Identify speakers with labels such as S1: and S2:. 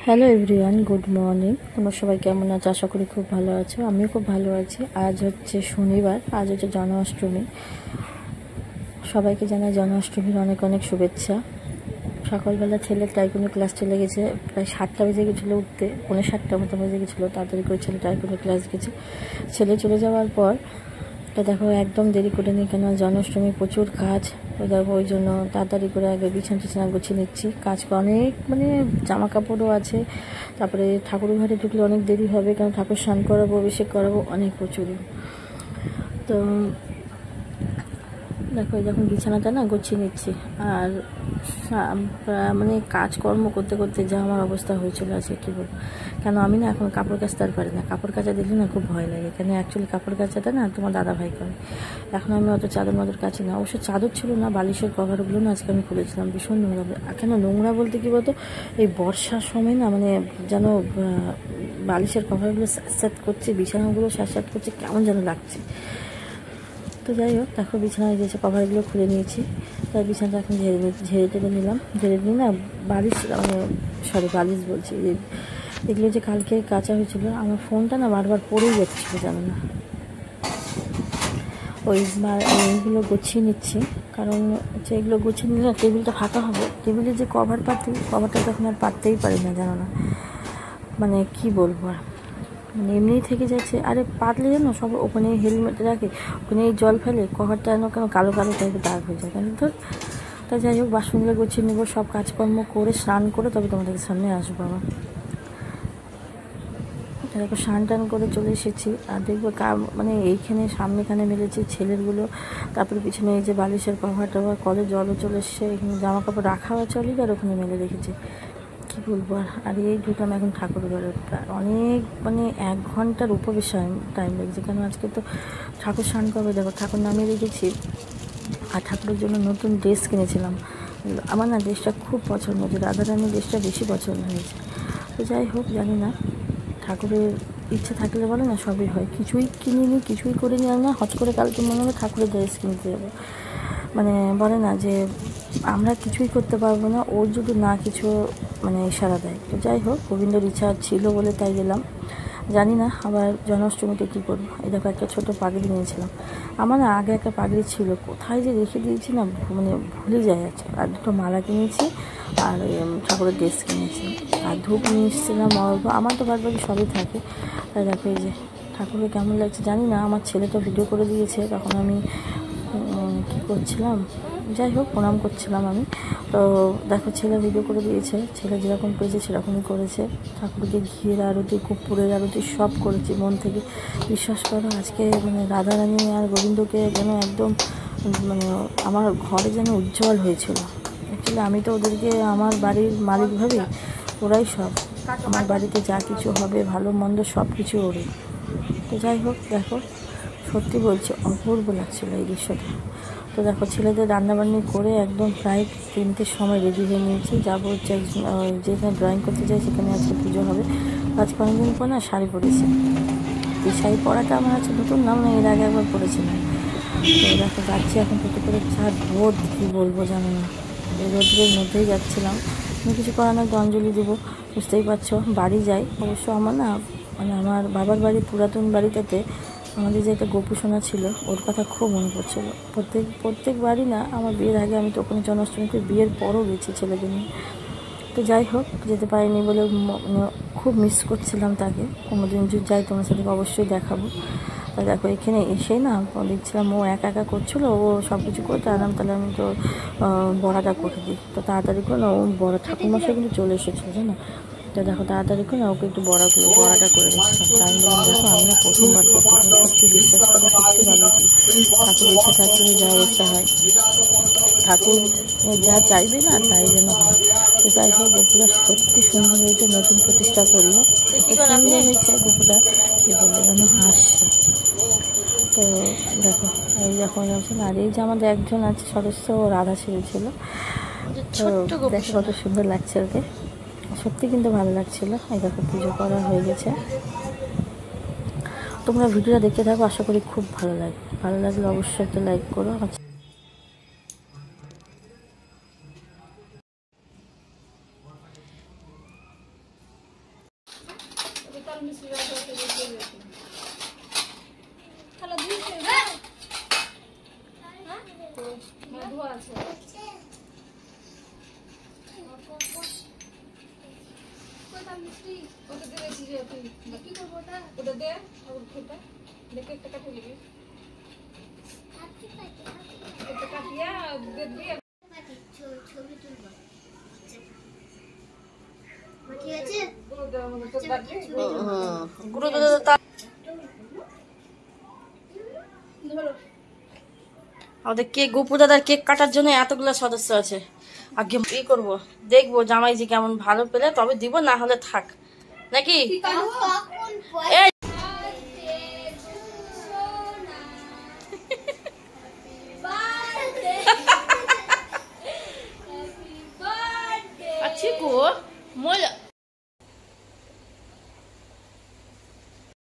S1: Hello everyone, good morning. তোমরা সবাই কেমন আছো? আশা করি খুব ভালো আছো। আমিও খুব ভালো আছি। আজ হচ্ছে শনিবার, আজ হচ্ছে জন্মাষ্টমী। সবাইকে জানাই জন্মাষ্টমীর অনেক অনেক শুভেচ্ছা। সকালবেলা ছেলের টাইকোন্ডো ক্লাস চলে গেছে, প্রায় 7টা বেজে গেছিলো উঠতে, 7:45 মতো বেজে গেছিলো। তাড়াতাড়ি করে ছেলে টাইকোন্ডো ক্লাস গেছে। ছেলে চলে যাওয়ার পর তো দেখো একদম দেরি করে নিই, কেন জন্মাষ্টমী প্রচুর কাজ। তো দেখো ওই জন্য তাড়াতাড়ি করে আগে বিছানা গুছিয়ে নিচ্ছি। কাজ অনেক, জামা কাপড়ও আছে। তারপরে ঠাকুর ঘরে ঢুকলে অনেক দেরি হবে, কারণ ঠাকুর স্নান করাবো, অভিষেক করাবো, অনেক প্রচুরই। তো দেখো যখন বিছানাটা গুছিয়ে নিচ্ছি, আর কাজকর্ম করতে করতে যা আমার অবস্থা হয়েছিল আছে কী বলবো। কেন আমি এখন কাপড় কাচতে আর পারি না। কাপড় কাচা দেখলে খুব ভয় লাগে, কেন অ্যাকচুয়ালি কাপড় কাচাটা তোমার দাদা ভাই করে। এখন আমি অত চাদর মাদর কাচি না। অবশ্য চাদর ছিল না, বালিশের কভারগুলো আজকে আমি খুলেছিলাম। ভীষণ নোংরা, কেন নোংরা বলতে কী বলতো, এই বর্ষার সময় যেন বালিশের কভারগুলো স্যাঁত করছে, বিছানাগুলো স্যাঁত করছে, কেমন যেন লাগছে। তো যাই হোক, দেখো বিছানায় গেছে, কভারগুলো খুলে নিয়েছি। তাই বিছানাটা এখন ঝেড়ে টেড়ে নিলাম। ঝেড়ে নিই বালিশ, বালিশ বলছি, এগুলো যে কালকে কাচা হয়েছিল। আমার ফোনটা বারবার পড়েই যাচ্ছিলো, জানো না। এইগুলো গুছিয়ে নিচ্ছি, কারণ হচ্ছে এগুলো গুছিয়ে নিলে টেবিলটা ফাঁকা হবে। টেবিলে যে কভারটা তখন আর পাততেই পারি না, জানো না। কি বলবো আর, এমনিই থেকে যাচ্ছে। আরে পাতলে জানো সব ওখানে হেলমেট রাখে, ওখানে জল ফেলে, কভারটা কেন কালো কালো টাইপের দাগ হয়ে যায়। কেন ধর, তাই যাই হোক, বাসনগুলো গুছিয়ে নেবো, সব কাজকর্ম করে স্নান করে তবে তোমাদের সামনে আসবো আবার। দেখো স্নান টান করে চলে এসেছি, আর দেখবো এইখানে সামনেখানে মেলেছি ছেলেরগুলো। তারপরে পিছনে এই যে বালিশের কভারটা, কলে জলও চলে এসছে। এখানে জামা কাপড় রাখা আছে অলরেডি, আর ওখানে মেলে রেখেছি। কী বলবো আর এই ঢুকলাম এখন ঠাকুর ঘরে। অনেক 1 ঘন্টার উপরে টাইম লেগেছে, কেন আজকে তো ঠাকুর স্নান করবে। দেখো ঠাকুর নামিয়ে রেখেছি, আর ঠাকুরের জন্য নতুন ড্রেস কিনেছিলাম। আমার ড্রেসটা খুব পছন্দ হয়েছে, রাধারানীর ড্রেসটা বেশি পছন্দ হয়েছে। তো যাই হোক, জানি না, ঠাকুরের ইচ্ছে থাকলে বলে না সবই হয়। কিছুই কিনিনি, কিছুই করিনি, না হট করে কালকে মনে হয় ঠাকুরের ড্রেস কিনতে যাবো। বলে না যে আমরা কিছুই করতে পারবো না, ওর যদি না কিছু ইশারা দেয়। তো যাই হোক, গোবিন্দর ইচ্ছা ছিল বলে তাই গেলাম। জানি না আবার জন্মাষ্টমীতে কী করবো। এই দেখো একটা ছোটো পাগড়ি নিয়েছিলাম। আমার আগে একটা পাগড়ি ছিল, কোথায় যে রেখে দিয়েছি ভুলে যায় আছে। আর 2টো মালা কিনেছি, আর ঠাকুরের ড্রেস কিনেছি, আর ধূপ নিয়ে এসেছিলাম। আমার তো বাদ বাকি সবই থাকে। তাই দেখো এই যে ঠাকুরকে কেমন লাগছে জানি না। আমার ছেলে তো ভিডিও করে দিয়েছে, তখন আমি কী করছিলাম, যাই হোক প্রণাম করছিলাম আমি। তো দেখো ছেলে ভিডিও করে দিয়েছে, ছেলে যেরকম পেয়েছে সেরকমই করেছে। ঠাকুরকে ঘিয়ের আরতি, কর্পূরের আরতি সব করেছি মন থেকে। বিশ্বাস করো আজকে রাধারানী আর গোবিন্দকে যেন একদম আমার ঘরে যেন উজ্জ্বল হয়েছিল। অ্যাকচুয়ালি আমি তো ওদেরকে আমার বাড়ির মালিক ভাবি, ওরাই সব। আমার বাড়িতে যা কিছু হবে ভালো মন্দ সব কিছু ওরে। তো যাই হোক, দেখো সত্যি বলছি অপূর্ব লাগছিলো এই দৃশ্যটা। তো দেখো ছেলেদের রান্নাবান্নি করে একদম প্রায় 3টের সময় রেডি হয়ে নিয়েছি। যাবো হচ্ছে যেখানে ড্রয়িং করতে যাই সেখানে আজকে পুজো হবে। আজকে অনেকদিন পর শাড়ি পরেছি। এই শাড়ি পরাটা আমার আছে নতুন নাম, এর আগে একবার পরেছিলাম। তো দেখো যাচ্ছি এখন টোটো করে। যা রোদ, কী বলবো জানো না, এই রোদ্রের মধ্যেই যাচ্ছিলাম। আমি কিছু করার না, অঞ্জলি দেবো, বুঝতেই পারছো। বাড়ি যাই অবশ্য আমার আমার বাবার বাড়ি, পুরাতন বাড়িটাতে আমাদের যে একটা গোপুসোনা ছিল, ওর কথা খুব মনে পড়ছিল। প্রত্যেকবারই না, আমার বিয়ের আগে আমি তো ওখানে জন্মাষ্টমীতে, বিয়ের পরও গেছি ছেলেকে নিয়ে। তো যাই হোক, যেতে পারিনি বলে খুব মিস করছিলাম তাকে। কোনোদিন যদি যাই তোমার সাথে অবশ্যই দেখাবো। তা দেখো এখানে এসে দেখছিলাম ও একা একা করছিলো, ও সব কিছু করতে আরাম। তাহলে আমি তো বড়াটা করে দিই। তো তাড়াতাড়ি করে ও বড়া, ঠাকুরমশাই কিন্তু চলে এসেছিলো জানো। তো দেখো তাড়াতাড়ি করে ওকে একটু বড়াটা করে দিচ্ছিলাম। তাই বললাম দেখো আমি প্রথমবার করতে পারি, সত্যি বিশ্বাস করে সত্যি ভালো ছিল। ঠাকুর ইচ্ছা থাকলে যা অবস্থা হয়, ঠাকুর যা চাইবে না তাই যেন হয়। তো যাই হোক, গোপুরা সত্যি সুন্দর হয়েছে, নতুন প্রতিষ্ঠা করলো, এত সুন্দর হয়েছে গোপুরা কী বলবো, যেন হাসছে। তো দেখো এই যখন আছেন, আর এই যে আমাদের একজন আছে সদস্য, ও রাধা সেরেছিল। তো দেখো কত সুন্দর লাগছে ওকে, সত্যি কিন্তু ভালো লাগছিলো। এই দেখো পুজো করা হয়ে গেছে। তোমরা ভিডিওটা দেখতে থাকো, আশা করি খুব ভালো লাগলে অবশ্যই একটা লাইক করো। আমাদের কেক গোপু দাদার কেক কাটার জন্য এতগুলো সদস্য আছে। আগে কি করবো, দেখবো জামাই যে কেমন ভালো পেলে তবে দিব, না হলে থাক নাকি।